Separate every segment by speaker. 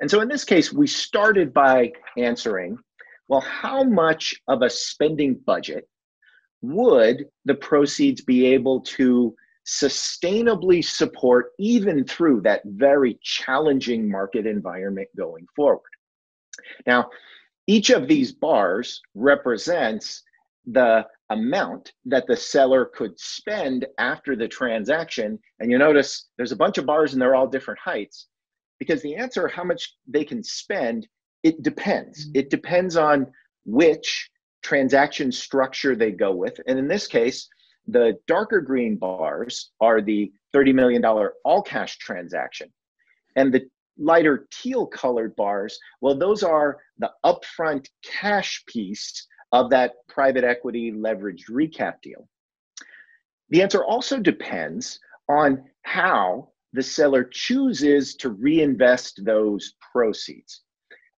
Speaker 1: And so in this case, we started by answering, well, how much of a spending budget would the proceeds be able to sustainably support even through that very challenging market environment going forward? Now, each of these bars represents the amount that the seller could spend after the transaction. And you notice there's a bunch of bars and they're all different heights, because the answer, how much they can spend, it depends. It depends on which transaction structure they go with. And in this case, the darker green bars are the $30 million all cash transaction. And the lighter teal colored bars, well, those are the upfront cash piece of that private equity leveraged recap deal. The answer also depends on how the seller chooses to reinvest those proceeds.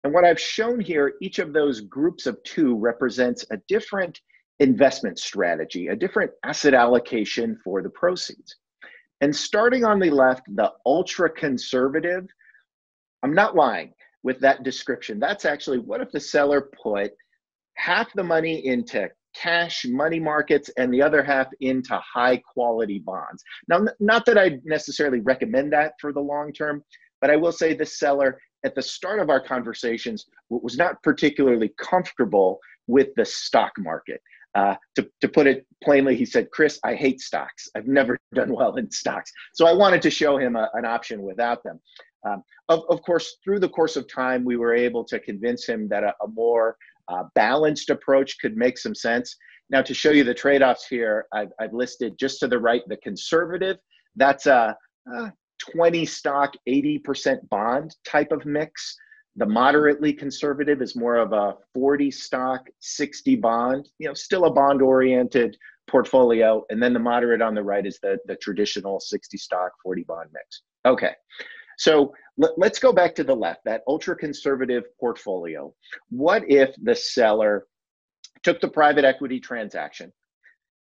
Speaker 1: And what I've shown here, each of those groups of two represents a different investment strategy, a different asset allocation for the proceeds. And starting on the left, the ultra conservative, I'm not lying with that description. That's actually, what if the seller put half the money into cash money markets and the other half into high quality bonds? Now, not that I necessarily recommend that for the long term, but I will say the seller at the start of our conversations was not particularly comfortable with the stock market. To put it plainly, he said, "Chris, I hate stocks. I've never done well in stocks." So I wanted to show him an option without them. Of course, through the course of time, we were able to convince him that a more balanced approach could make some sense. Now, to show you the trade-offs here, I've listed just to the right the conservative. That's a 20 stock, 80% bond type of mix. The moderately conservative is more of a 40 stock, 60 bond, still a bond-oriented portfolio. And then the moderate on the right is the traditional 60 stock, 40 bond mix. Okay, so let's go back to the left, that ultra-conservative portfolio. What if the seller took the private equity transaction,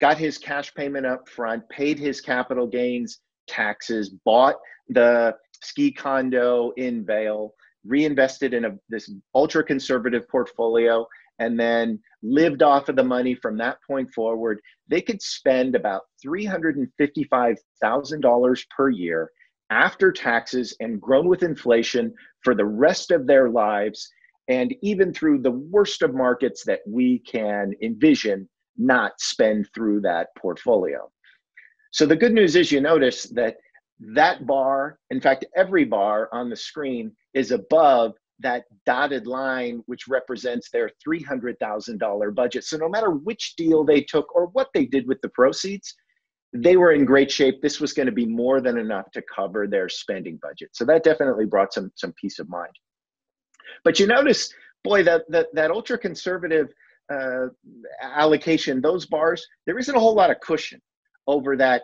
Speaker 1: got his cash payment up front, paid his capital gains taxes, bought the ski condo in Vail, reinvested in this ultra conservative portfolio, and then lived off of the money from that point forward? They could spend about $355,000 per year after taxes and grown with inflation for the rest of their lives, and even through the worst of markets that we can envision, not spend through that portfolio. So the good news is, you notice that bar, in fact, every bar on the screen is above that dotted line, which represents their $300,000 budget. So no matter which deal they took or what they did with the proceeds, they were in great shape. This was going to be more than enough to cover their spending budget. So that definitely brought some peace of mind. But you notice, boy, that ultra conservative allocation, those bars, there isn't a whole lot of cushion over that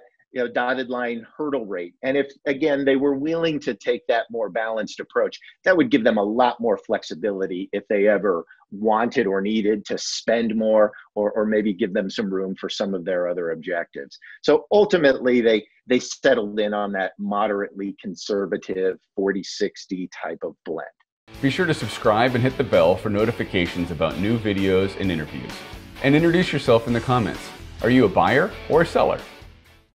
Speaker 1: dotted line hurdle rate. And if, again, they were willing to take that more balanced approach, that would give them a lot more flexibility if they ever wanted or needed to spend more, or maybe give them some room for some of their other objectives. So ultimately, they settled in on that moderately conservative 40-60 type of blend.
Speaker 2: Be sure to subscribe and hit the bell for notifications about new videos and interviews. And introduce yourself in the comments. Are you a buyer or a seller?